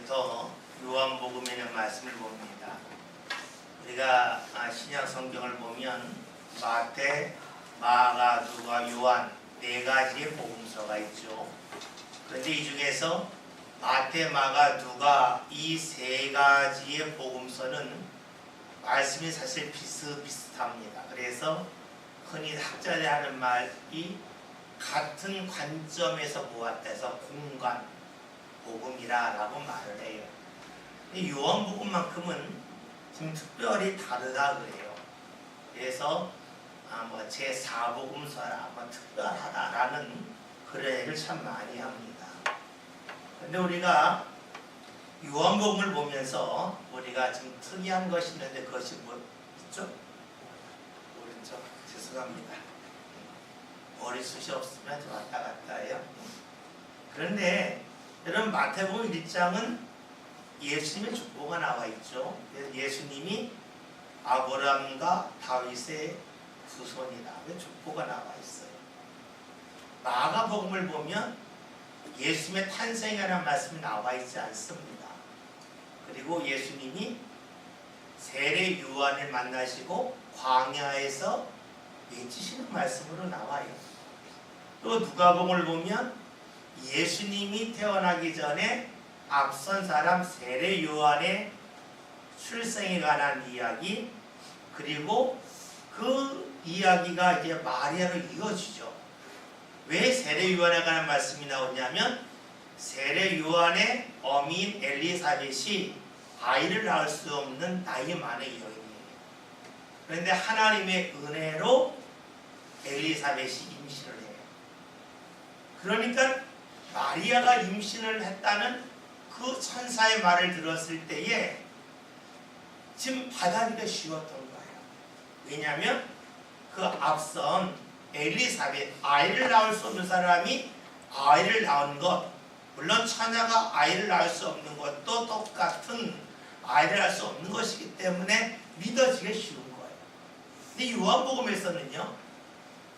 오늘부터 요한복음에 있는 말씀을 봅니다. 우리가 신약 성경을 보면 마태, 마가, 누가, 요한 네 가지의 복음서가 있죠. 그런데 이 중에서 마태, 마가, 누가 이 세 가지의 복음서는 말씀이 사실 비슷비슷합니다. 그래서 흔히 학자들이 하는 말이 같은 관점에서 보았다 해서 공간 복음이라고 말을 해요. 요한복음만큼은 좀 특별히 다르다 그래요. 그래서 제4복음서라 특별하다라는 그런 얘기를 참 많이 합니다. 그런데 우리가 요한복음을 보면서 우리가 좀 특이한 것이 있는데 그것이 뭐 있죠? 오른쪽 죄송합니다. 머리숱이 없으면 좀 왔다 갔다 해요. 그런데 여러분 마태복음 1장은 예수님의 족보가 나와 있죠. 예수님이 아브라함과 다윗의 후손이다. 족보가 나와 있어요. 마가복음을 보면 예수님의 탄생이라는 말씀이 나와 있지 않습니다. 그리고 예수님이 세례 요한을 만나시고 광야에서 외치시는 말씀으로 나와요. 또 누가복음을 보면 예수님이 태어나기 전에 앞선 사람 세례 요한의 출생에 관한 이야기, 그리고 그 이야기가 이제 마리아로 이어지죠. 왜 세례 요한에 관한 말씀이 나오냐면 세례 요한의 어미인 엘리사벳이 아이를 낳을 수 없는 나이 많은 여인이에요. 그런데 하나님의 은혜로 엘리사벳이 임신을 해요. 그러니까 마리아가 임신을 했다는 그 천사의 말을 들었을 때에 지금 받아들이기가 쉬웠던 거예요. 왜냐하면 그 앞선 엘리사벳, 아이를 낳을 수 없는 사람이 아이를 낳은 것, 물론 처녀가 아이를 낳을 수 없는 것도 똑같은 아이를 낳을 수 없는 것이기 때문에 믿어지기 쉬운 거예요. 근데 요한복음에서는요,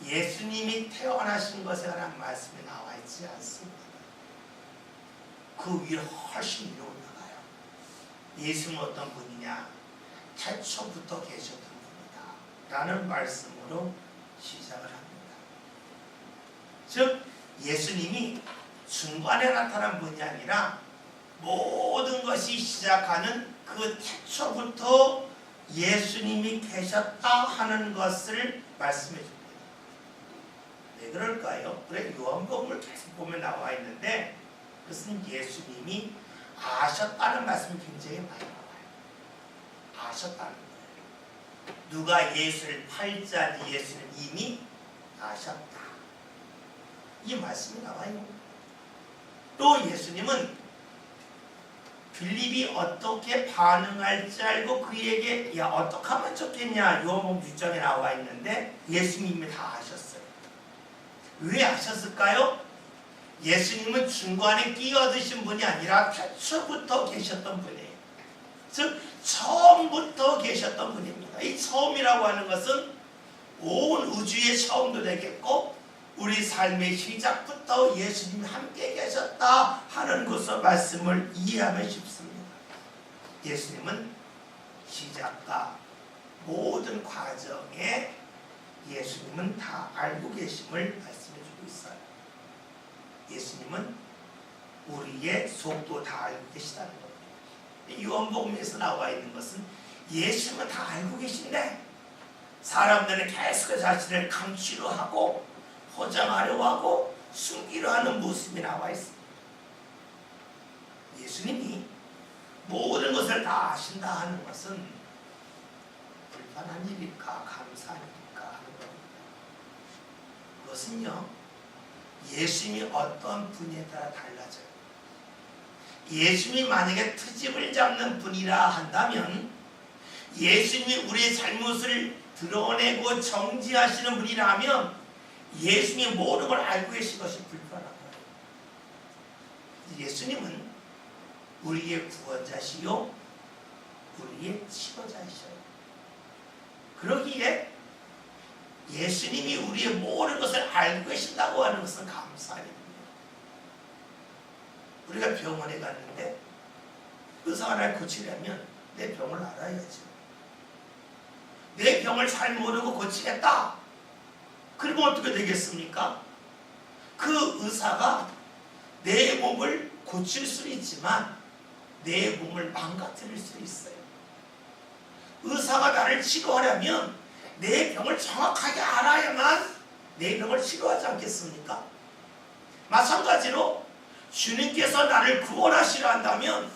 예수님이 태어나신 것에 관한 말씀이 나와 있지 않습니다. 그 위로 훨씬 위로 올라가요. 예수는 어떤 분이냐? 태초부터 계셨던 분이다 라는 말씀으로 시작을 합니다. 즉 예수님이 중간에 나타난 분이 아니라 모든 것이 시작하는 그 태초부터 예수님이 계셨다 하는 것을 말씀해 줍니다. 왜 그럴까요? 그래 요한복음을 계속 보면 나와 있는데 그것은 예수님이 아셨다는 말씀이 굉장히 많이 나와요. 아셨다는 거예요. 누가 예수를 팔지 않은 예수는 이미 아셨다. 이 말씀이 나와요. 또 예수님은 빌립이 어떻게 반응할지 알고 그에게 야 어떻게 하면 좋겠냐 요한복음 6장에 나와 있는데 예수님이 다 아셨어요. 왜 아셨을까요? 예수님은 중간에 끼어드신 분이 아니라 태초부터 계셨던 분이에요. 즉 처음부터 계셨던 분입니다. 이 처음이라고 하는 것은 온 우주의 처음도 되겠고 우리 삶의 시작부터 예수님이 함께 계셨다 하는 것을 말씀을 이해하면 쉽습니다. 예수님은 시작과 모든 과정에 예수님은 다 알고 계심을 말씀해주고 있어요. 예수님은 우리의 속도 다 알고 계시다는 겁니다. 요한복음에서 나와 있는 것은 예수님은 다 알고 계신데 사람들은 계속 자신을 감추려 하고 포장하려 하고 숨기려 하는 모습이 나와 있습니다. 예수님이 모든 것을 다 아신다 하는 것은 불편한 일일까 감사한 일일까 하는 겁니다. 그것은요 예수님이 어떤 분에 따라 달라져요. 예수님이 만약에 트집을 잡는 분이라 한다면 예수님이 우리의 잘못을 드러내고 정지하시는 분이라면 예수님이 모든 걸 알고 계신 것이 불편한 거예요. 예수님은 우리의 구원자시요 우리의 치료자이셔요. 그러기에 예수님이 우리의 모든 것을 알고 계신다고 하는 것은 감사한 일입니다. 우리가 병원에 갔는데 의사가 날 고치려면 내 병을 알아야지. 내 병을 잘 모르고 고치겠다. 그러면 어떻게 되겠습니까? 그 의사가 내 몸을 고칠 수 있지만 내 몸을 망가뜨릴 수 있어요. 의사가 나를 치료하려면 내 병을 정확하게 알아야만 내 병을 치료하지 않겠습니까? 마찬가지로 주님께서 나를 구원하시려 한다면,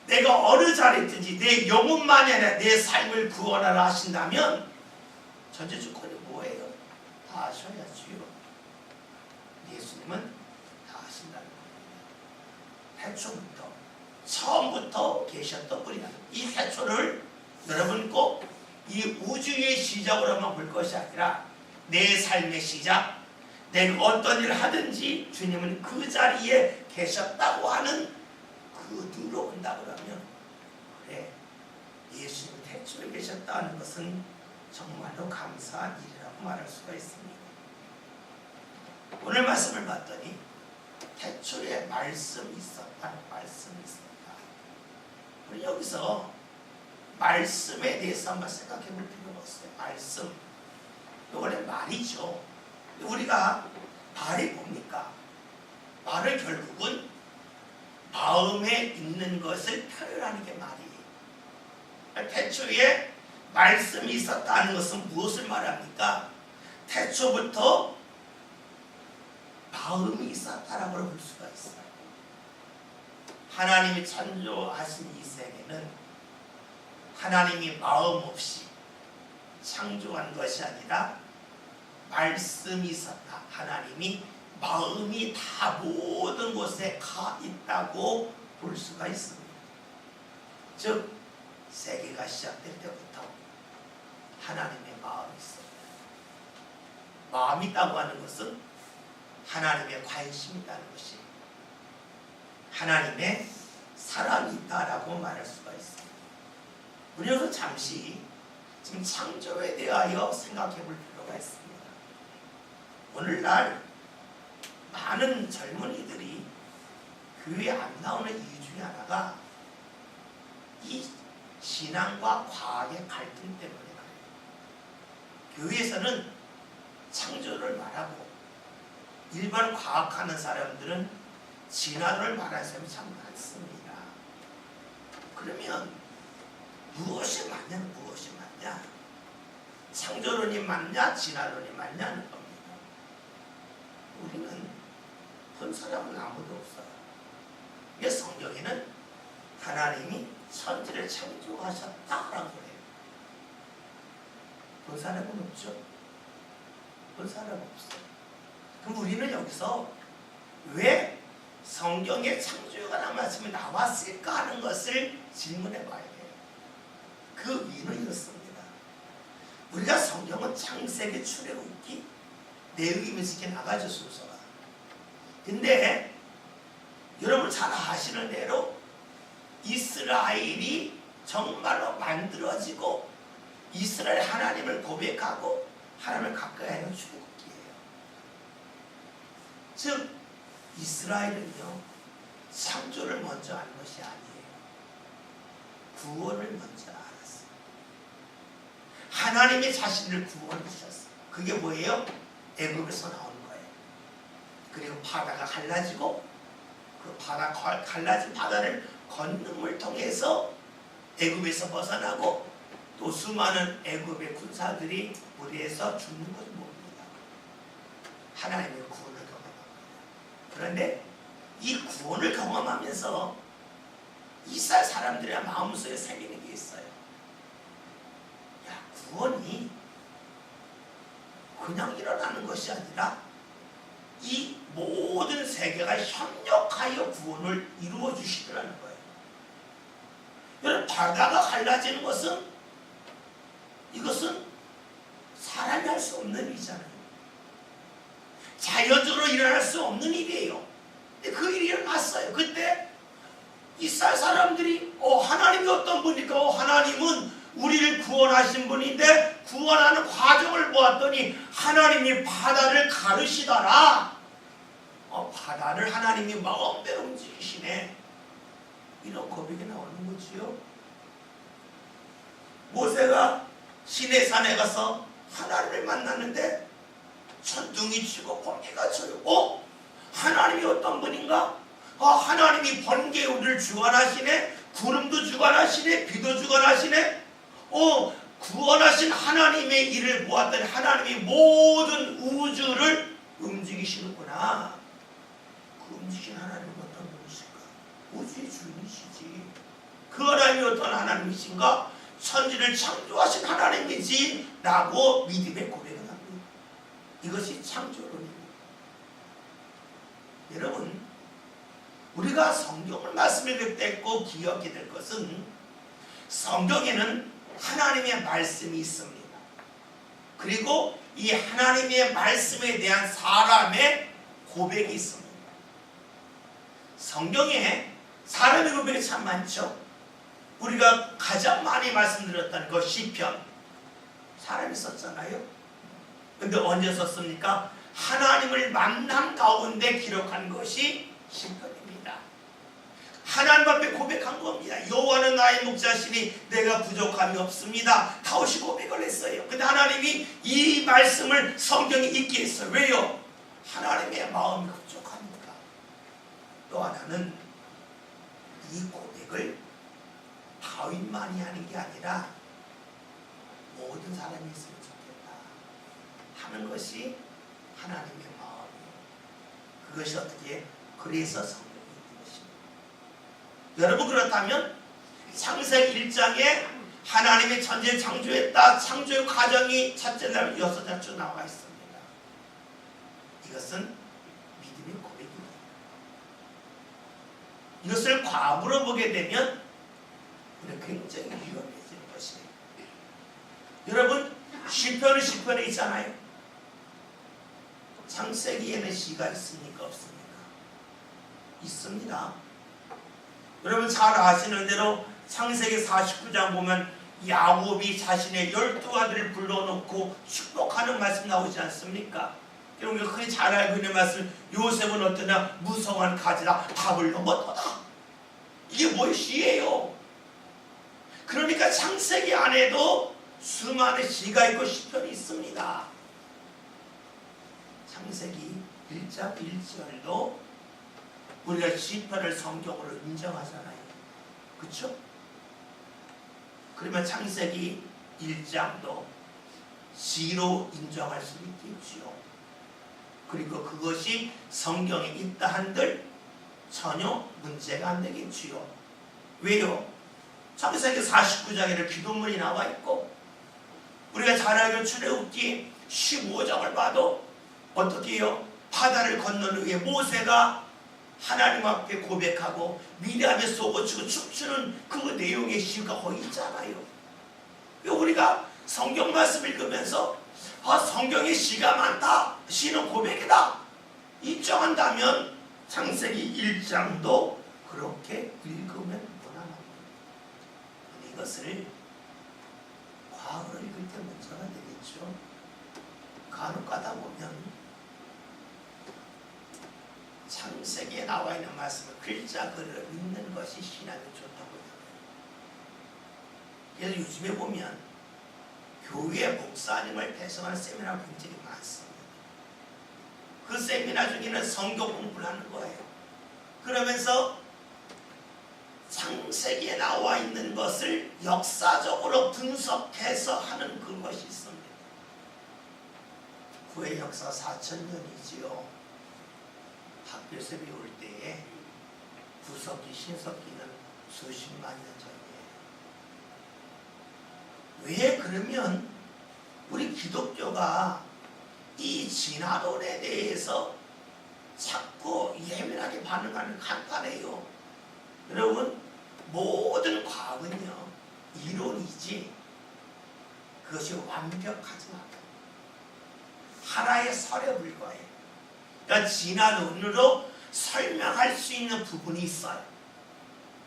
내가 어느 자리든지 내 영혼만이 아니라 내 삶을 구원하라 하신다면 전제 조건이 뭐예요? 다 하셔야지요. 예수님은 다 하신다는 겁니다. 태초부터, 처음부터 계셨던 분이다. 이 태초를 여러분 꼭 이 우주의 시작으로만 볼 것이 아니라 내 삶의 시작, 내가 어떤 일을 하든지 주님은 그 자리에 계셨다고 하는 그 눈으로 본다고 하면, 그래, 예수님이 태초에 계셨다는 것은 정말로 감사한 일이라고 말할 수가 있습니다. 오늘 말씀을 봤더니 태초에 말씀이 있었다, 말씀이 있었다. 우리 여기서 말씀에 대해서 한번 생각해 볼 필요가 없어요. 말씀, 원래 말이죠. 우리가 말이 뭡니까? 말을 결국은 마음에 있는 것을 표현하는 게 말이에요. 태초에 말씀이 있었다는 것은 무엇을 말합니까? 태초부터 마음이 있었다라고 볼 수가 있어요. 하나님이 창조하신 이 세계는 하나님이 마음 없이 창조한 것이 아니라 말씀이 있었다. 하나님이 마음이 다 모든 곳에 가 있다고 볼 수가 있습니다. 즉 세계가 시작될 때부터 하나님의 마음이 있습니다. 마음이 있다고 하는 것은 하나님의 관심이 있다는 것이, 하나님의 사랑이 있다라고 말할 수가 있습니다. 우리는 잠시 지금 창조에 대하여 생각해 볼 필요가 있습니다. 오늘날 많은 젊은이들이 교회에 안 나오는 이유 중에 하나가 이 신앙과 과학의 갈등 때문에 그래요. 교회에서는 창조를 말하고 일반 과학하는 사람들은 진화를 말하는 사람이 참 많습니다. 그러면 무엇이 맞냐, 무엇이 맞냐? 창조론이 맞냐, 진화론이 맞냐는 겁니다. 우리는 본 사람은 아무도 없어요. 이 성경에는 하나님이 천지를 창조하셨다라고 해요. 본 사람은 없죠. 본 사람은 없어요. 그럼 우리는 여기서 왜 성경에 창조에 관한 말씀이 나왔을까 하는 것을 질문해 봐야 돼요. 그 이유는 이렇습니다. 우리가 성경은 창세기, 출애굽기, 레위기면서 이렇게 나가죠, 순서가. 근데 여러분 잘 아시는 대로 이스라엘이 정말로 만들어지고 이스라엘 하나님을 고백하고 하나님을 가까이 하는 출애굽기예요. 즉 이스라엘은요, 창조를 먼저 한 것이 아니에요. 구원을 먼저 알았어요. 하나님이 자신을 구원하셨어요. 그게 뭐예요? 애굽에서 나오는 거예요. 그리고 바다가 갈라지고 그 갈라진 바다를 건너물 통해서 애굽에서 벗어나고 또 수많은 애굽의 군사들이 무리해서 죽는 것을 봅니다. 하나님의 구원을 경험합니다. 그런데 이 구원을 경험하면서 이스라엘 사람들의 마음속에 생기는 게 있어요. 야, 구원이 그냥 일어나는 것이 아니라 이 모든 세계가 협력하여 구원을 이루어 주시더라는 거예요. 여러분, 바다가 갈라지는 것은 이것은 사람이 할 수 없는 일이잖아요. 자연적으로 일어날 수 없는 일이에요. 근데 그 일이 일어났어요. 그때 이스라엘 사람들이 하나님이 어떤 분입니까? 하나님은 우리를 구원하신 분인데 구원하는 과정을 보았더니 하나님이 바다를 가르시더라. 바다를 하나님이 마음대로 움직이시네. 이런 고백이 나오는 거지요. 모세가 시내산에 가서 하나님을 만났는데 천둥이 치고 번개가 쳐요. 하나님이 어떤 분인가? 하나님이 번개를 주관하시네, 구름도 주관하시네, 비도 주관하시네. 구원하신 하나님의 일을 보았더니 하나님이 모든 우주를 움직이시는구나. 그 움직이신 하나님은 어떤 분이실까? 우주의 주인이시지. 그 하나님이 어떤 하나님이신가? 천지를 창조하신 하나님이지 라고 믿음의 고백을 합니다. 이것이 창조론입니다. 여러분, 우리가 성경을 말씀을 때 꼭 기억해야 될 것은 성경에는 하나님의 말씀이 있습니다. 그리고 이 하나님의 말씀에 대한 사람의 고백이 있습니다. 성경에 사람의 고백이 참 많죠. 우리가 가장 많이 말씀드렸던 것 시편, 사람이 썼잖아요. 근데 언제 썼습니까? 하나님을 만난 가운데 기록한 것이 시편입니다. 하나님 앞에 고백한 겁니다. 여호와는 나의 목자시니 내가 부족함이 없습니다. 다윗이 고백을 했어요. 근데 하나님이 이 말씀을 성경에 있게 했어요. 왜요? 하나님의 마음이 부족하니까. 또 하나는 이 고백을 다윗만이 하는 게 아니라 모든 사람이 했으면 좋겠다 하는 것이 하나님의 마음이에요. 그것이 어떻게? 그래서 성경이 있는 것입니다. 여러분, 그렇다면 창세기 1장에 하나님이 천지를 창조했다. 창조의 과정이 첫째 날 6장쯤 나와 있습니다. 이것은 믿음의 고백입니다. 이것을 과거로 보게 되면 굉장히 위험해지는 것이에요. 여러분, 시편에 있잖아요. 창세기에는 시가 있습니까? 없습니까? 있습니다. 여러분 잘 아시는 대로 창세기 49장 보면 야곱이 자신의 12아들을 불러놓고 축복하는 말씀 나오지 않습니까? 여러분 흔히 잘 알고 있는 말씀, 요셉은 어떠냐? 무성한 가지라 밥을 넘었다. 이게 뭐의 시예요? 그러니까 창세기 안에도 수많은 시가 있고 시편이 있습니다. 창세기 1장 1절도 우리가 시편을 성경으로 인정하잖아요. 그렇죠? 그러면 창세기 1장도 시로 인정할 수 있겠지요. 그리고 그것이 성경에 있다 한들 전혀 문제가 안 되겠지요. 왜요? 창세기 49장에는 기도문이 나와 있고, 우리가 잘 알고 출애굽기 15장을 봐도 어떻게 해요? 바다를 건넌 후에 모세가 하나님 앞에 고백하고 미리암에 쏘고치고 춤추는 그 내용의 시가 거기 있잖아요. 우리가 성경 말씀 읽으면서 성경에 시가 많다, 시는 고백이다 인정한다면 창세기 1장도 그렇게 읽으면 무난합니다. 이것을 과거로 읽을 때 문제가 되겠죠. 간혹 가다 보면 창세기에 나와 있는 말씀을 글자 그대로 읽는 것이 신앙에 좋다고 해요. 그래서 요즘에 보면 교회 목사님을 배송하는 세미나가 굉장히 많습니다. 그 세미나 중에는 성경 공부를 하는 거예요. 그러면서 창세기에 나와 있는 것을 역사적으로 분석해서 하는 그것이 있습니다. 구의 역사 4000년이지요. 학교에서 배울 때에 구석기, 신석기는 수십만 년 전이에요. 왜 그러면 우리 기독교가 이 진화론에 대해서 자꾸 예민하게 반응하는 간단해요. 여러분, 모든 과학은요 이론이지 그것이 완벽하지 않아요. 하나의 설에 불과해요. 그러니까 진화론으로 설명할 수 있는 부분이 있어요.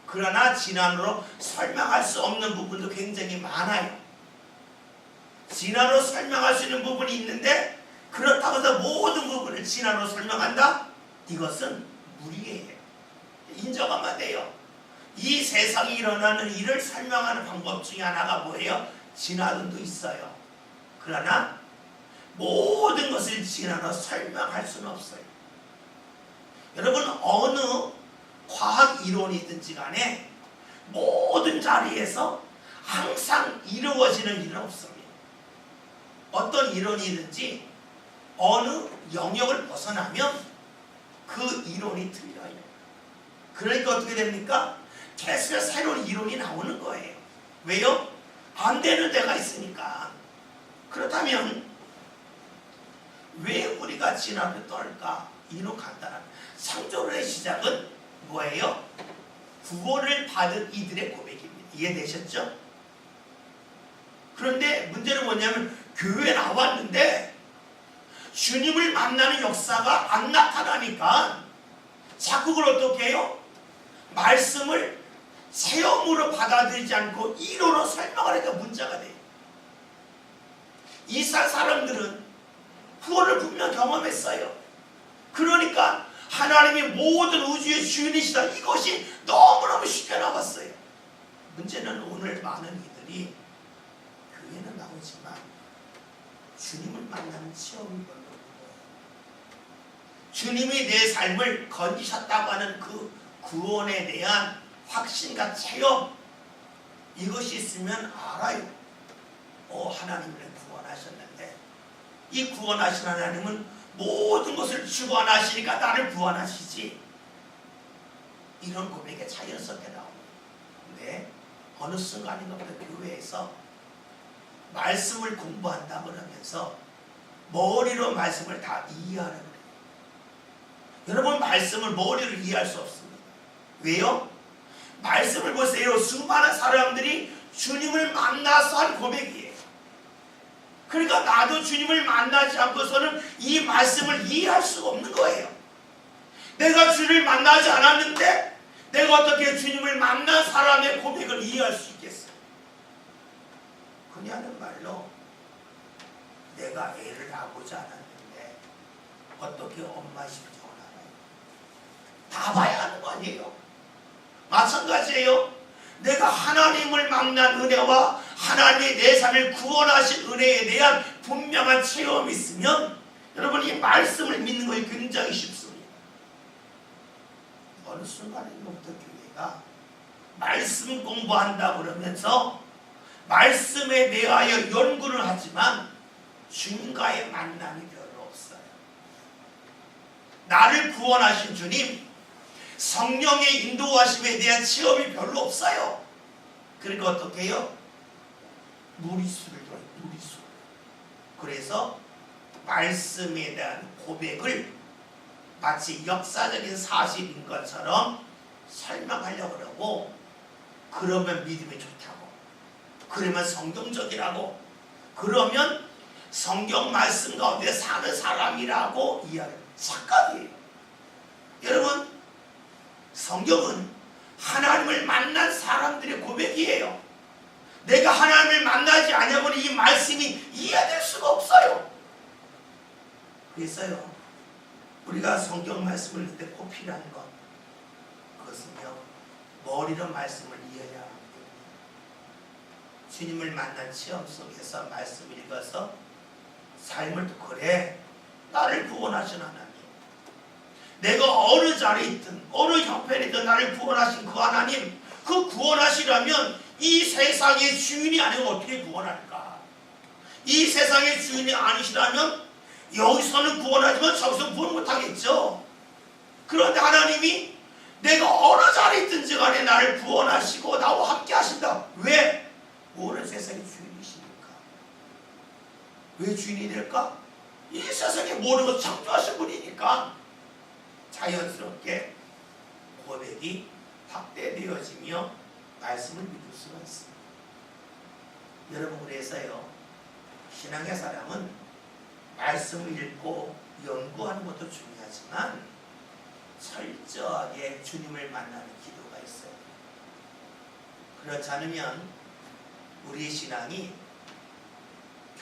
그러나 진화론으로 설명할 수 없는 부분도 굉장히 많아요. 진화로 설명할 수 있는 부분이 있는데 그렇다고 해서 모든 부분을 진화로 설명한다? 이것은 무리예요. 인정하면 돼요. 이 세상에 일어나는 일을 설명하는 방법 중에 하나가 뭐예요? 진화론도 있어요. 그러나 모든 것을 진화로 설명할 수는 없어요. 여러분, 어느 과학 이론이든지 간에 모든 자리에서 항상 이루어지는 일은 없습니다. 어떤 이론이든지 어느 영역을 벗어나면 그 이론이 틀려요. 그러니까 어떻게 됩니까? 계속 새로운 이론이 나오는 거예요. 왜요? 안 되는 데가 있으니까. 그렇다면 왜 우리가 진화를 떠날까? 이런 간단한 창조론의 시작은 뭐예요? 구원을 받은 이들의 고백입니다. 이해되셨죠? 그런데 문제는 뭐냐면 교회에 나왔는데 주님을 만나는 역사가 안 나타나니까 자꾸 그걸 어떻게 해요? 말씀을 체험으로 받아들이지 않고 이론으로 설명하니까 문제가 돼요. 이스라엘 사람들은 구원을 분명 경험했어요. 그러니까 하나님이 모든 우주의 주인이시다, 이것이 너무너무 쉽게 나왔어요. 문제는 오늘 많은 이들이 교회는 나오지만 주님을 만나는 체험이 별로 없는 거예요. 주님이 내 삶을 건지셨다고 하는 그 구원에 대한 확신과 체험, 이것이 있으면 알아요. 하나님을 구원하셨는데 이 구원하신 하나님은 모든 것을 주관하시니까 나를 구원하시지. 이런 고백에 자연스럽게 나옵니다. 근데 어느 순간인가부터 교회에서 말씀을 공부한다 그러면서 머리로 말씀을 다 이해하는 거예요. 여러분, 말씀을 머리로 이해할 수 없습니다. 왜요? 말씀을 보세요. 수많은 사람들이 주님을 만나서 한 고백이에요. 그러니까 나도 주님을 만나지 않고서는 이 말씀을 이해할 수가 없는 거예요. 내가 주님을 만나지 않았는데 내가 어떻게 주님을 만난 사람의 고백을 이해할 수 있겠어요? 그냐는 말로 내가 애를 낳고자 않았는데 어떻게 엄마 심정을 알아요? 다 봐야 하는 거 아니에요? 마찬가지예요. 내가 하나님을 만난 은혜와 하나님이 내 삶을 구원하신 은혜에 대한 분명한 체험이 있으면 여러분, 이 말씀을 믿는 것이 굉장히 쉽습니다. 어느 순간부터 교회가 말씀 공부한다 그러면서 말씀에 대하여 연구를 하지만 주님과의 만남이 별로 없어요. 나를 구원하신 주님, 성령의 인도하심에 대한 체험이 별로 없어요. 그러니까 어떻게 해요? 무리수를 둬요. 무리수. 그래서 말씀에 대한 고백을 마치 역사적인 사실인 것처럼 설명하려고 그러고, 그러면 믿음이 좋다고, 그러면 성경적이라고, 그러면 성경 말씀 가운데 사는 사람이라고 이야기해요. 착각이에요. 여러분, 성경은 하나님을 만난 사람들의 고백이에요. 내가 하나님을 만나지 않으면 이 말씀이 이해될 수가 없어요. 그래서요, 우리가 성경 말씀을 읽을 때 꼭 필요한 것, 그것은요, 머리로 말씀을 이해해야 합니다. 주님을 만난 체험 속에서 말씀을 읽어서 삶을 또, 그래, 나를 구원하신 하나님, 내가 어느 자리에 있든 어느 형편에 있든 나를 구원하신 그 하나님, 그 구원하시려면 이 세상의 주인이 아니면 어떻게 구원할까? 이 세상의 주인이 아니시라면 여기서는 구원하지만 저기서 구원 못하겠죠. 그런데 하나님이 내가 어느 자리에 있든지 간에 나를 구원하시고 나와 함께 하신다. 왜? 모든 세상의 주인이시니까. 왜 주인이 될까? 이 세상의 모든 것을 창조하신 분이니까. 자연스럽게 고백이 확대되어지며 말씀을 믿을 수가 있습니다. 여러분, 그래서요, 신앙의 사람은 말씀을 읽고 연구하는 것도 중요하지만 철저하게 주님을 만나는 기도가 있어요. 그렇지 않으면 우리의 신앙이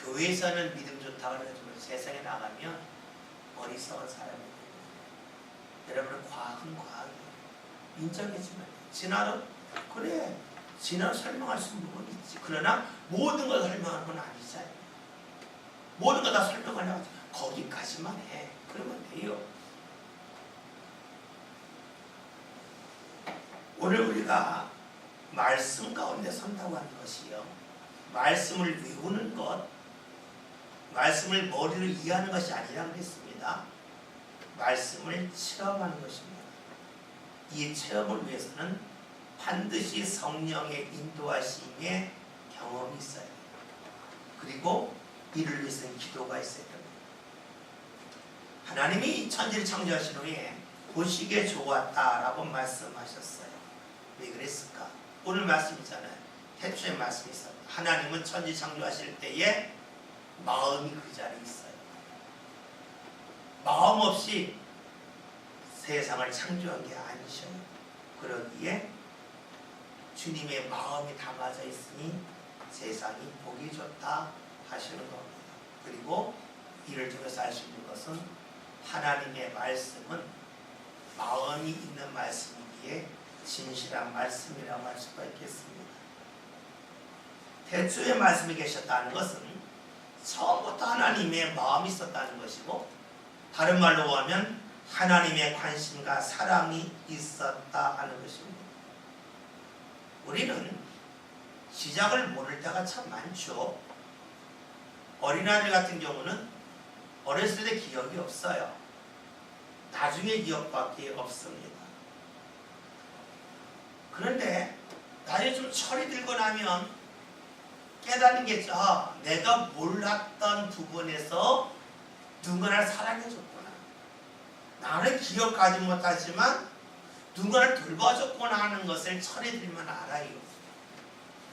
교회에서는 믿음 좋다고 해가지고 세상에 나가면 어리석은 사람이, 여러분, 과학은 과학이에요. 인정해주면 진화론 그래, 지난 설명할 수 있는 부분이 있지. 그러나 모든 걸 설명하는 건 아니잖아요. 모든 거 다 설명하려고 하지. 거기까지만 해. 그러면 돼요. 오늘 우리가 말씀 가운데 선다고 하는 것이요, 말씀을 외우는 것, 말씀을 머리로 이해하는 것이 아니라 그랬습니다. 말씀을 체험하는 것입니다. 이 체험을 위해서는 반드시 성령의 인도하심의 경험이 있어야 돼요. 그리고 이를 위해서는 기도가 있어야 됩니다. 하나님이 천지를 창조하신 후에 보시기에 좋았다라고 말씀하셨어요. 왜 그랬을까? 오늘 말씀이잖아요. 태초에 말씀이 있어요. 하나님은 천지 창조하실 때에 마음이 그 자리에 있어요. 마음 없이 세상을 창조한 게 아니셔요. 그러기에 주님의 마음이 담아져 있으니 세상이 보기 좋다 하시는 겁니다. 그리고 이를 통해서 알 수 있는 것은 하나님의 말씀은 마음이 있는 말씀이기에 진실한 말씀이라고 할 수가 있겠습니다. 태초에 말씀이 계셨다는 것은 처음부터 하나님의 마음이 있었다는 것이고, 다른 말로 하면 하나님의 관심과 사랑이 있었다 하는 것입니다. 우리는 시작을 모를 때가 참 많죠. 어린아이들 같은 경우는 어렸을 때 기억이 없어요. 나중에 기억밖에 없습니다. 그런데 나중에 좀 철이 들고 나면 깨닫는 게 있죠. 아, 내가 몰랐던 부분에서 누군가를 사랑해줬구나. 나는 기억하지 못하지만 누군가를 돌봐줬구나 하는 것을 철이 들면 알아요.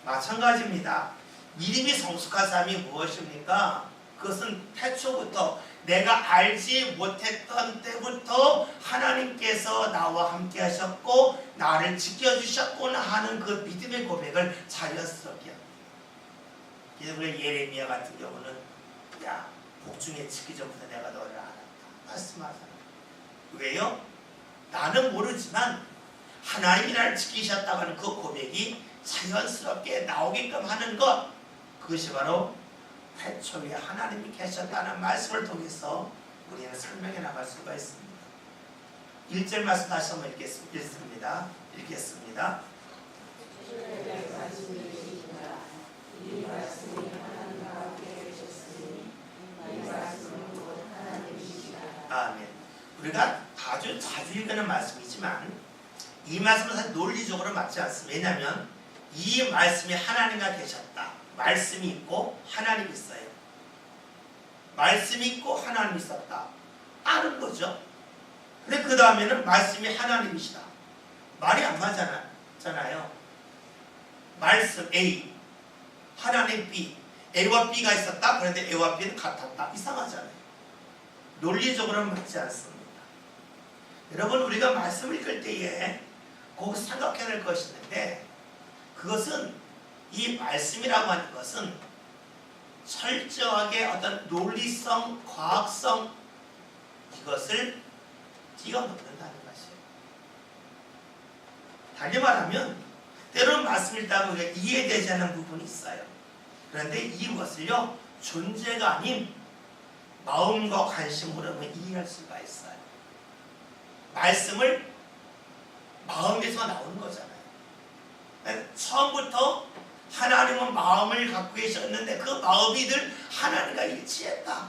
마찬가지입니다. 믿음이 성숙한 사람이 무엇입니까? 그것은 태초부터 내가 알지 못했던 때부터 하나님께서 나와 함께 하셨고 나를 지켜주셨구나 하는 그 믿음의 고백을 자연스럽게 합니다. 그래서 예레미야 같은 경우는 야, 복중에 지기 전부터 내가 너를 알았다 말씀하잖아요. 왜요? 나는 모르지만 하나님이 나를 지키셨다고 하는 그 고백이 자연스럽게 나오게끔 하는 것, 그것이 바로 태초에 하나님이 계셨다는 말씀을 통해서 우리는 설명해 나갈 수가 있습니다. 1절 말씀 다시 한번 읽겠습니다. 아멘. 우리가 아주 자주 읽는 말씀이지만 이 말씀은 사실 논리적으로 맞지 않습니다. 왜냐하면 이 말씀이 하나님과 계셨다. 말씀이 있고 하나님이 있어요. 말씀이 있고 하나님이 있었다. 아는 거죠. 근데 그 다음에는 말씀이 하나님이시다. 말이 안 맞잖아요. 말씀 A, 하나님 B, A와 B가 있었다. 그런데 A와 B는 같았다. 이상하잖아요. 논리적으로는 맞지 않습니다. 여러분, 우리가 말씀을 읽을 때에 꼭 생각해야 될 것이 있는데, 그것은 이 말씀이라고 하는 것은 철저하게 어떤 논리성, 과학성, 이것을 뛰어넘는다는 것이에요. 다시 말하면 때로는 말씀 읽다가 우리가 이해되지 않는 부분이 있어요. 그런데 이것을요, 존재가 아닌 마음과 관심으로 이해할 수가 있어요. 말씀을 마음에서 나오는 거잖아요. 처음부터 하나님은 마음을 갖고 계셨는데 그 마음이 늘 하나님과 일치했다.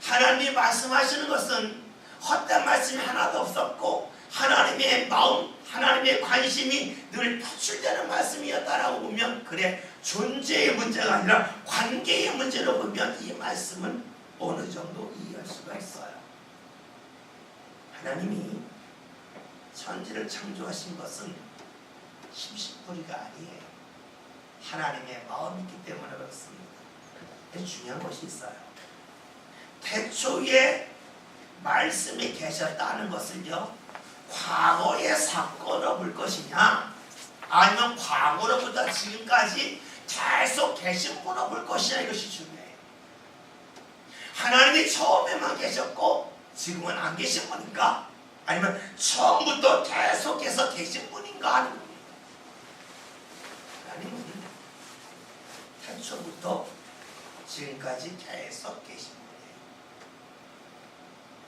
하나님이 말씀하시는 것은 헛된 말씀이 하나도 없었고 하나님의 마음, 하나님의 관심이 늘 표출되는 말씀이었다라고 보면, 그래, 존재의 문제가 아니라 관계의 문제로 보면 이 말씀은 어느 정도 이해할 수가 있어요. 하나님이 천지를 창조하신 것은 심심풀이가 아니에요. 하나님의 마음이 있기 때문에 그렇습니다. 중요한 것이 있어요. 태초에 말씀이 계셨다는 것을요, 과거의 사건으로 볼 것이냐, 아니면 과거로부터 지금까지 계속 계신 분으로 볼 것이냐, 이것이 중요해요. 하나님이 처음에만 계셨고 지금은 안 계신 분인가? 아니면 처음부터 계속해서 계신 분인가 하는 겁니다. 태초부터 지금까지 계속 계신 분이에요.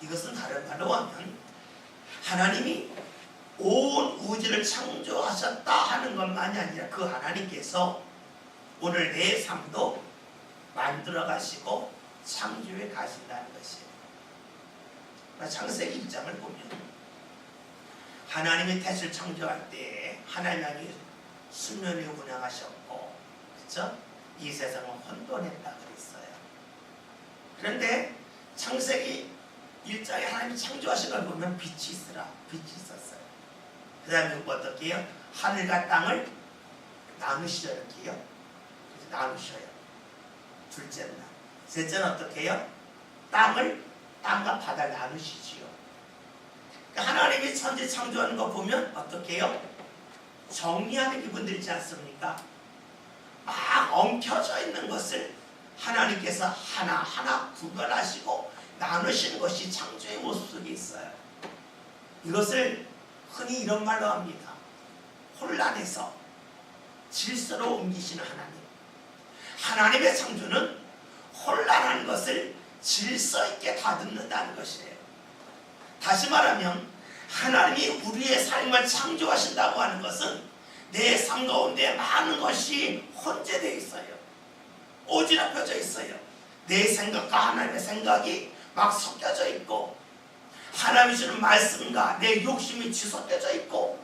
이것은 다른 말로 하면 하나님이 온 우주를 창조하셨다 하는 것만이 아니라 그 하나님께서 오늘 내 삶도 만들어 가시고 창조해 가신다는 것이에요. 창세기 1장을 보면 하나님이 태초를 창조할 때 하나님이 수면을 운행하셨고, 그렇죠? 이 세상은 혼돈했다 그랬어요. 그런데 창세기 1장에 하나님이 창조하신 걸 보면 빛이 있었어요. 그 다음에 어떻게 해요? 하늘과 땅을 나누시죠. 이렇게요. 그래서 나누셔요. 둘째 날. 셋째는 어떻게 해요? 땅과 바다를 나누시지요. 그러니까 하나님이 천지 창조하는 거 보면 어떻게 해요? 정리하는 기분 들지 않습니까? 막 엉켜져 있는 것을 하나님께서 하나하나 구별하시고 나누시는 것이 창조의 모습 속에 있어요. 이것을 흔히 이런 말로 합니다. 혼란에서 질서로 옮기시는 하나님. 하나님의 창조는 혼란한 것을 질서 있게 다듬는다는 것이에요. 다시 말하면 하나님이 우리의 삶을 창조하신다고 하는 것은 내 삶 가운데 많은 것이 혼재되어 있어요. 오지랖혀져 있어요. 내 생각과 하나님의 생각이 막 섞여져 있고, 하나님이 주는 말씀과 내 욕심이 뒤섞여져 있고,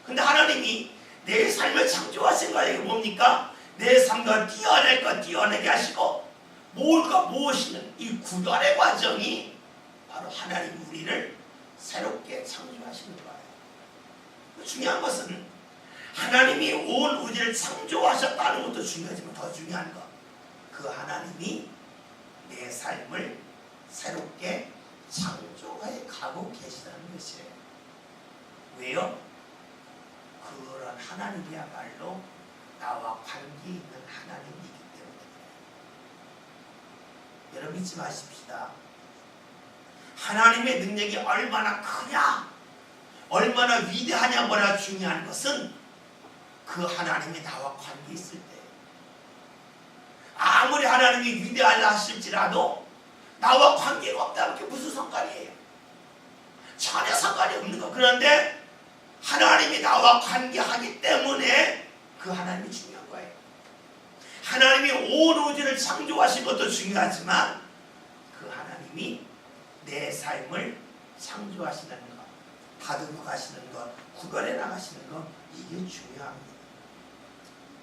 근데 하나님이 내 삶을 창조하신 거예요. 뭡니까? 내 삶과 띄어낼 것 띄어내게 하시고, 모을까 모으시는 이 구별의 과정이 바로 하나님 우리를 새롭게 창조하시는 거예요. 중요한 것은 하나님이 온 우주를 창조하셨다는 것도 중요하지만 더 중요한 것, 그 하나님이 내 삶을 새롭게 창조해 가고 계시다는 것이에요. 왜요? 그런 하나님이야말로 나와 관계 있는 하나님이기 때문에. 여러분 잊지 마십시다. 하나님의 능력이 얼마나 크냐, 얼마나 위대하냐보다 중요한 것은 그 하나님이 나와 관계 있을 때, 아무리 하나님이 위대하다 하실지라도 나와 관계가 없다면 그게 무슨 상관이에요? 전혀 상관이 없는 거. 그런데 하나님이 나와 관계하기 때문에 그 하나님이 중요한 거예요. 하나님이 온 우주를 창조하신 것도 중요하지만 그 하나님이 내 삶을 창조하시는 것, 다듬어 가시는 것, 구별해 나가시는 것, 이게 중요합니다.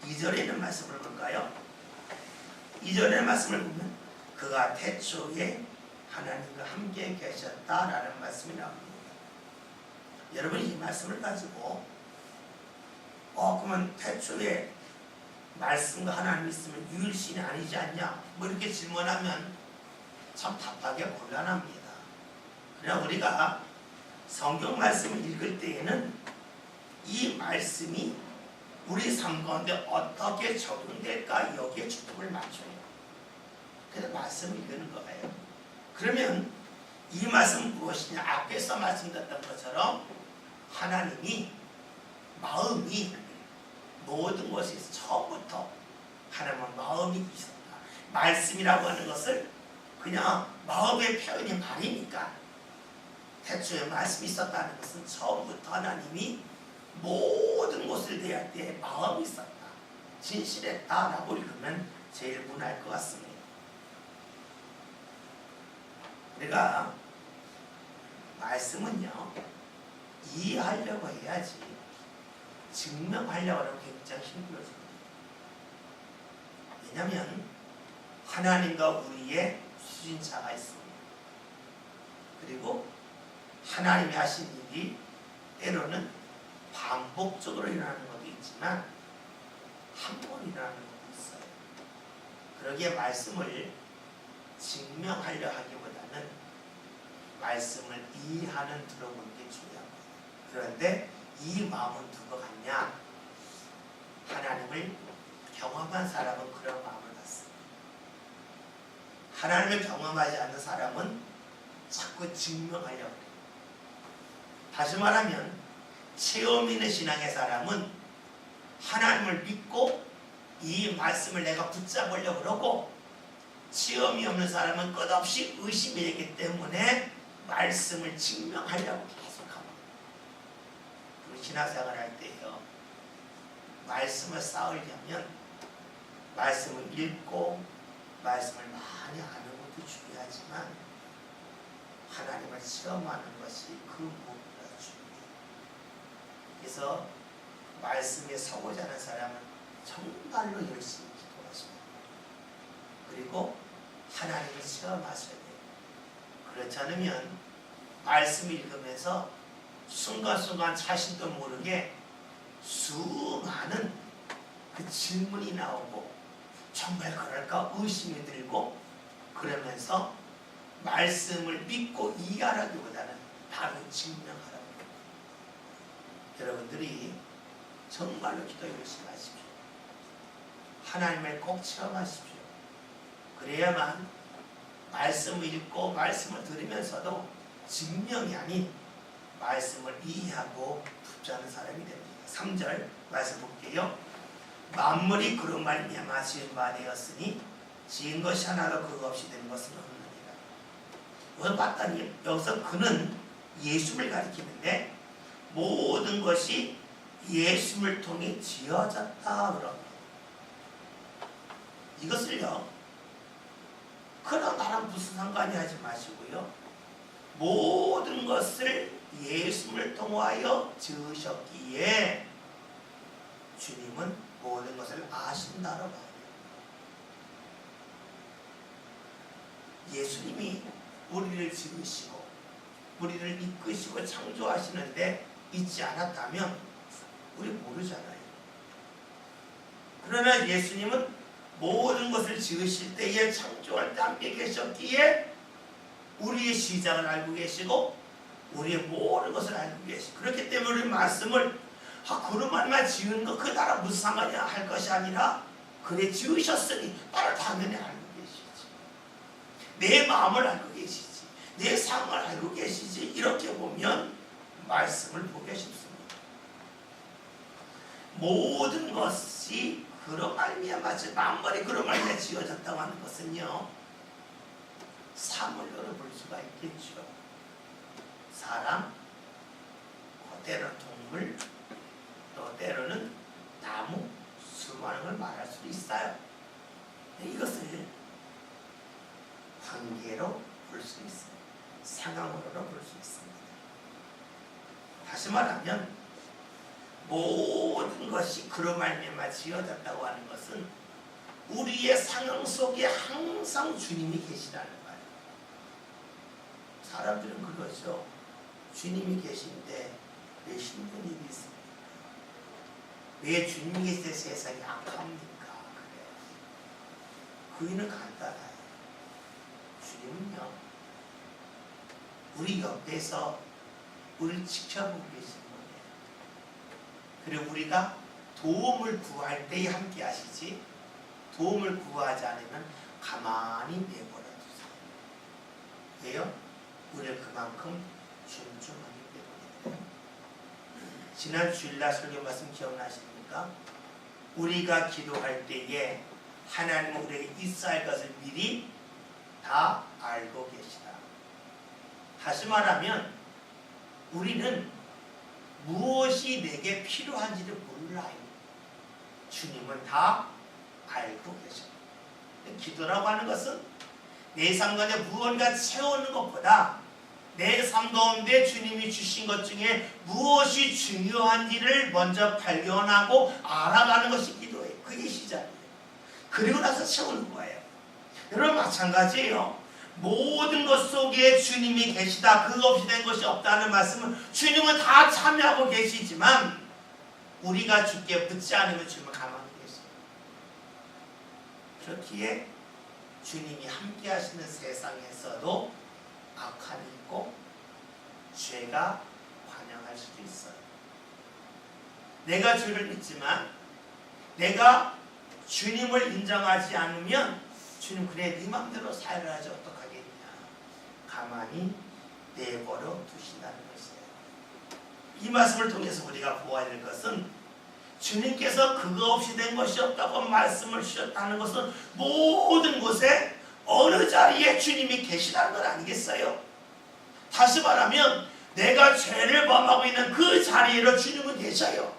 2절에 있는 말씀을 볼까요? 2절에 있는 말씀을 보면 그가 태초에 하나님과 함께 계셨다라는 말씀이 나옵니다. 여러분이 이 말씀을 가지고 그러면 태초에 말씀과 하나님이 있으면 유일신이 아니지 않냐? 뭐 이렇게 질문하면 참 답하기가 곤란합니다. 그러나 우리가 성경 말씀을 읽을 때에는 이 말씀이 우리 삶 가운데 어떻게 적용될까 여기에 초점을 맞춰요. 그래서 말씀을 읽는 거예요. 그러면 이 말씀은 무엇이냐? 앞에서 말씀드렸던 것처럼 하나님이 마음이 모든 것에 처음부터 하나님은 마음이 있었다. 말씀이라고 하는 것을 그냥 마음의 표현이 아니니까, 태초에 말씀이 있었다는 것은 처음부터 하나님이 모든 것을 대할 때 마음이 있었다, 진실했다라고 읽으면 제일 무난할 것 같습니다. 우리가 말씀은요, 이해하려고 해야지 증명하려고 하면 굉장히 힘들어집니다. 왜냐하면 하나님과 우리의 수신차가 있습니다. 그리고 하나님이 하신 일이 때로는 반복적으로 일어나는 것도 있지만 한 번 일어나는 것도 있어요. 그러기에 말씀을 증명하려 하기보다는 말씀을 이해하는 들어보는 게 중요합니다. 그런데 이 마음은 누가 갖냐? 하나님을 경험한 사람은 그런 마음을 갖습니다. 하나님을 경험하지 않는 사람은 자꾸 증명하려고 해요. 다시 말하면 체험 있는 신앙의 사람은 하나님을 믿고 이 말씀을 내가 붙잡으려고 그러고 체험이 없는 사람은 끝없이 의심이 되기 때문에 말씀을 증명하려고 계속하고 우리 신앙생활 할 때요 말씀을 쌓으려면 말씀을 읽고 말씀을 많이 아는 것도 중요하지만 하나님을 체험하는 것이 그 무엇보다 중요해요. 그래서 말씀에 서고자 하는 사람은 정말로 열심히 기도하셔야 돼요. 그리고 하나님을 체험하셔야 돼요. 그렇지 않으면 말씀을 읽으면서 순간순간 자신도 모르게 수많은 그 질문이 나오고 정말 그럴까 의심이 들고 그러면서 말씀을 믿고 이해하기보다는 바로 증명하라고. 여러분들이 정말로 기도 열심히 하십시오. 하나님을 꼭 체험하십시오. 그래야만 말씀을 읽고 말씀을 들으면서도 증명이 아닌 말씀을 이해하고 붙잡는 사람이 됩니다. 3절 말씀 볼게요. 만물이 그로 말미암아 지은 바 되었으니 지은 것이 하나도 그거 없이 된 것은 없느니라. 여기서 봤더니 여기서 그는 예수를 가리키는데 모든 것이 예수를 통해 지어졌다 그럽니다. 이것을요 그런 나랑 무슨 상관이 하지 마시고요 모든 것을 예수를 통하여 지으셨기에 주님은 모든 것을 아신다고 봐요. 예수님이 우리를 지으시고 우리를 이끄시고 창조하시는데 있지 않았다면 우리 모르잖아요. 그러나 예수님은 모든 것을 지으실 때에 창조할 때 함께 계셨기에 우리의 시작을 알고 계시고 우리의 모든 것을 알고 계시고 그렇기 때문에 우리 말씀을 그런 말만 지은 거 그 나라 무슨 상관이야 할 것이 아니라 그래 지으셨으니 나를 당연히 알고 계시지. 내 마음을 알고 계시지. 내 상을 알고 계시지. 이렇게 보면 말씀을 보기 쉽습니다. 모든 것이 그런 말미암아 만물이 그런 말미암아 지어졌다고 하는 것은요 사물로는 볼 수가 있겠죠. 사람, 때로는 동물, 또 때로는 나무, 수많은 걸 말할 수 있어요. 이것을 관계로 볼 수 있습니다. 상황으로 볼 수 있습니다. 다시 말하면 모든 것이 그로 말미암아 지어졌다고 하는 것은 우리의 상황 속에 항상 주님이 계시다는 거예요. 사람들은 그거죠. 주님이 계신데 왜 힘든 일이 있습니까? 왜 주님이 계실 때 세상이 악합니까? 그래요. 그 이유는 간단해요. 주님은요 우리 옆에서 우리를 지켜보고 계신 분이에요. 그리고 우리가 도움을 구할 때에 함께 하시지 도움을 구하지 않으면 가만히 내버려 두세요. 왜요? 우리를 그만큼 존중하기 때문이에요. 지난 주일날 설교 말씀 기억나십니까? 우리가 기도할 때에 하나님은 우리에게 있어야 할 것을 미리 다 알고 계시다. 다시 말하면 우리는 무엇이 내게 필요한지를 몰라요. 주님은 다 알고 계셔요. 기도라고 하는 것은 내 삶 가운데 무언가 채우는 것보다 내 삶 가운데 주님이 주신 것 중에 무엇이 중요한지를 먼저 발견하고 알아가는 것이 기도예요. 그게 시작이에요. 그리고 나서 채우는 거예요. 여러분 마찬가지예요. 모든 것 속에 주님이 계시다. 그거 없이 된 것이 없다는 말씀은 주님은 다 참여하고 계시지만 우리가 주께 붙지 않으면 주님은 가만히 계세요. 그렇기에 주님이 함께 하시는 세상에서도 악함이 있고 죄가 관영할 수도 있어요. 내가 주를 믿지만 내가 주님을 인정하지 않으면 주님 그래 네 맘대로 살을 하지 어떡하겠냐. 가만히 내버려 두신다는 것이에요. 이 말씀을 통해서 우리가 보아야 될 것은 주님께서 그거 없이 된 것이 없다고 말씀을 주셨다는 것은 모든 곳에 어느 자리에 주님이 계시다는 건 아니겠어요? 다시 말하면 내가 죄를 범하고 있는 그 자리로 주님은 계셔요.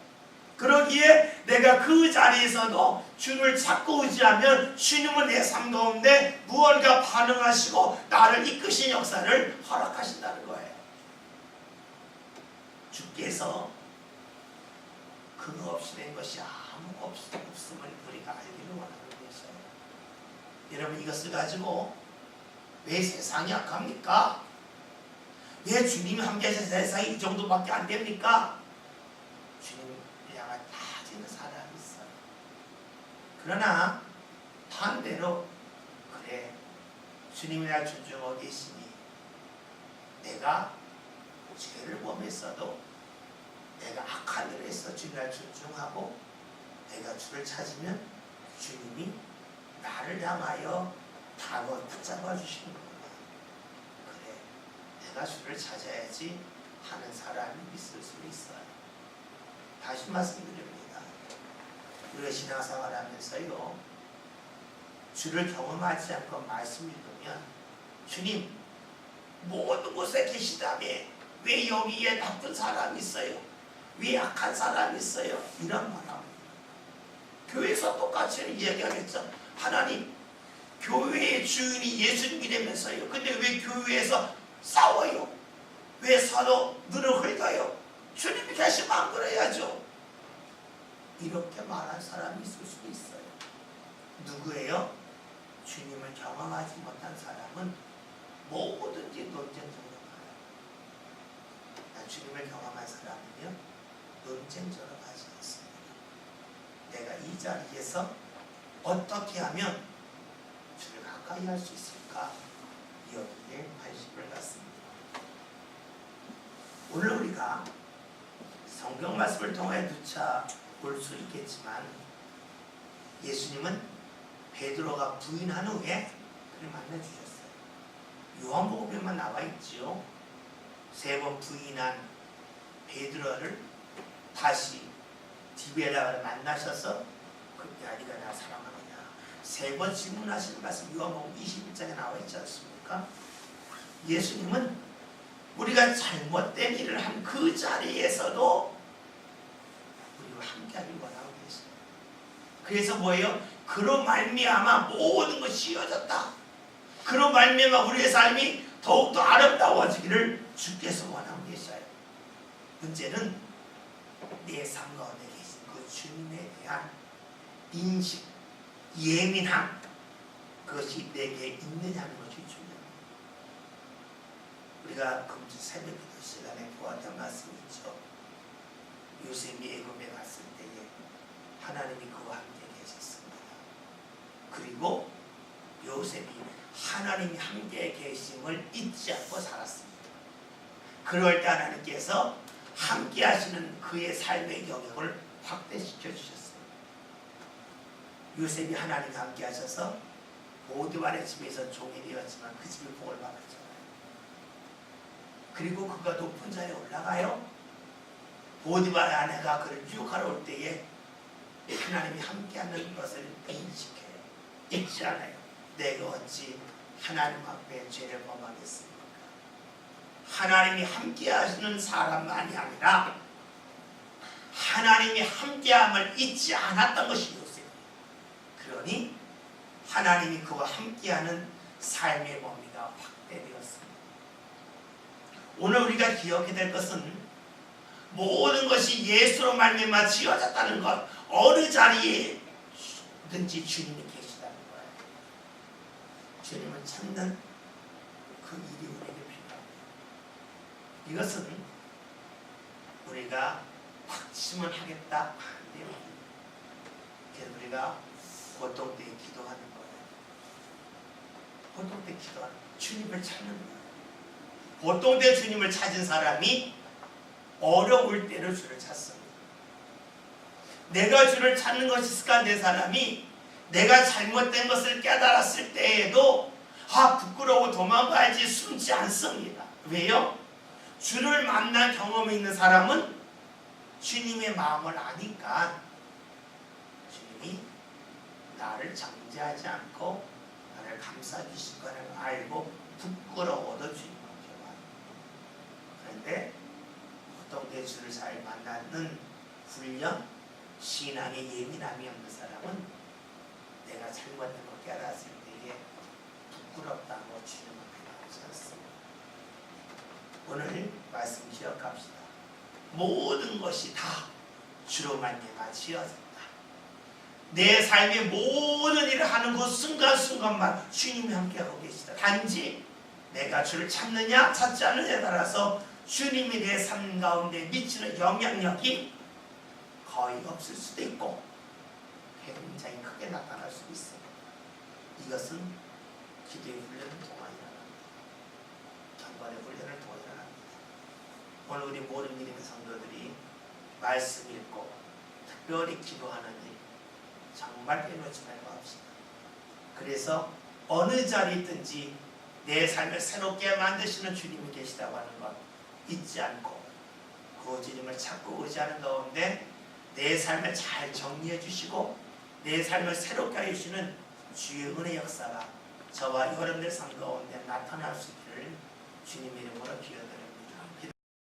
그러기에 내가 그 자리에서도 주를 찾고 의지하면 주님은 내 삶 가운데 무언가 반응하시고 나를 이끄신 역사를 허락하신다는 거예요. 주께서 그거 없이 된 것이 아무것도 없음을 우리가 알기를 원하는 것이에요. 여러분, 이것을 가지고 왜 세상이 약합니까? 왜 주님이 함께하신 세상이 이 정도밖에 안 됩니까? 주님을 향한 따지는 사람이 있어요. 그러나 반대로 그래, 주님이 날 존중하고 계시니 내가 죄를 범했어도 내가 악한 일을 해서 주님을 존중하고 내가 주를 찾으면 주님이 나를 향하여 다가 붙잡아 주시는 거구나. 그래, 내가 주를 찾아야지 하는 사람이 있을 수 있어요. 다시 말씀드립니다. 우리가 신앙생활 하면서요, 주를 경험하지 않고 말씀 읽으면 주님 모든 곳에 계시다며 왜 여기에 나쁜 사람이 있어요? 왜 악한 사람이 있어요? 이런 말합니다. 교회에서 똑같이 이야기하겠죠. 하나님, 교회의 주인이 예수님이라면서요. 근데 왜 교회에서 싸워요? 왜 서로 눈을 긁어요? 주님이 계시면 안 그래야죠. 이렇게 말한 사람이 있을 수도 있어요. 누구예요? 주님을 경험하지 못한 사람은 뭐든지 논쟁적으로 가요. 주님을 경험한 사람은요, 논쟁적으로 가지 않습니다. 내가 이 자리에서 어떻게 하면 주를 가까이 할 수 있을까? 여기에 관심을 갖습니다. 오늘 우리가 성경 말씀을 통해 누차 볼 수 있겠지만 예수님은 베드로가 부인한 후에 그를 만나주셨어요. 요한복음에만 나와 있지요. 3번 부인한 베드로를 다시 디베라를 만나셔서 그때 아니가 나 사랑하느냐 3번 질문하시는 말씀 요한복음 21장에 나와 있지 않습니까? 예수님은 우리가 잘못된 일을 한 그 자리에서도 우리와 함께하길 원하고 계십니다. 그래서 뭐예요? 그로 말미암아 모든 것이 이어졌다. 그로 말미암아 우리의 삶이 더욱더 아름다워지기를 주께서 원하고 계셔요. 문제는 내 삶 가운데 계신 그 주님에 대한 인식, 예민함, 그것이 내게 있느냐는 것이 중요합니다. 우리가 금주 새벽 기도 시간에 보았던 말씀이 있죠. 요셉이 애굽에 갔을 때에 하나님이 그와 함께 계셨습니다. 그리고 요셉이 하나님이 함께 계심을 잊지 않고 살았습니다. 그럴 때 하나님께서 함께 하시는 그의 삶의 영역을 확대시켜 주셨어요. 요셉이 하나님과 함께 하셔서 모두발의 집에서 종이 되었지만 그 집을 복을 받았잖아요. 그리고 그가 높은 자리에 올라가요. 보디발의 아내가 그를 유혹하러 올 때에 하나님이 함께하는 것을 인식해요. 잊지 않아요. 내가 어찌 하나님 앞에 죄를 범하겠습니까? 하나님이 함께하시는 사람만이 아니라 하나님이 함께함을 잊지 않았던 것이 요셉이에요. 그러니 하나님이 그와 함께하는 삶의 범위가 확대되었습니다. 오늘 우리가 기억해야 될 것은 모든 것이 예수로 말미암아 지어졌다는 것, 어느 자리에든지 주님이 계시다는 거예요. 주님을 찾는 그 일이 우리에게 필요합니다. 이것은 우리가 확신을 하겠다 하는데요. 그래서 우리가 고통 때 기도하는 거예요. 고통 때 기도하는 거예요. 주님을 찾는 거예요. 고통 때 주님을 찾은 사람이 어려울 때를 주를 찾습니다. 내가 주를 찾는 것이 습관된 사람이 내가 잘못된 것을 깨달았을 때에도 부끄러워 도망가야지 숨지 않습니다. 왜요? 주를 만난 경험이 있는 사람은 주님의 마음을 아니까 나를 정죄하지 않고 나를 감싸주실 거라는 걸 알고 부끄러워도 주님 앞에 와요. 그런데 보통 주를 잘 만나는 훈련, 신앙의 예민함이 없는 사람은 내가 잘못된 걸 깨달았을 때에 부끄럽다고 주님 앞에 나오지 않습니다. 오늘 말씀 기억합시다. 모든 것이 다 주로 말미암아 지어졌다. 내 삶의 모든 일을 하는 그 순간순간만 주님이 함께하고 계시다. 단지 내가 주를 찾느냐 찾지 않느냐에 따라서 주님이 내 삶 가운데 미치는 영향력이 거의 없을 수도 있고 굉장히 크게 나타날 수도 있어요. 이것은 기도의 훈련을 통하여 일어납니다. 경건의 훈련을 통하여 일어납니다. 오늘 우리 모든 믿음의 성도들이 말씀 읽고 특별히 기도하는 일 정말 빼놓지 말고 합시다. 그래서 어느 자리에 있든지 내 삶을 새롭게 만드시는 주님이 계시다고 하는 것 잊지 않고 그 주님을 찾고 의지하는 가운데 내 삶을 잘 정리해 주시고 내 삶을 새롭게 해주시는 주의 은혜 역사가 저와 여러분들 삶 가운데 나타날 수 있기를 주님의 이름으로 기도드립니다.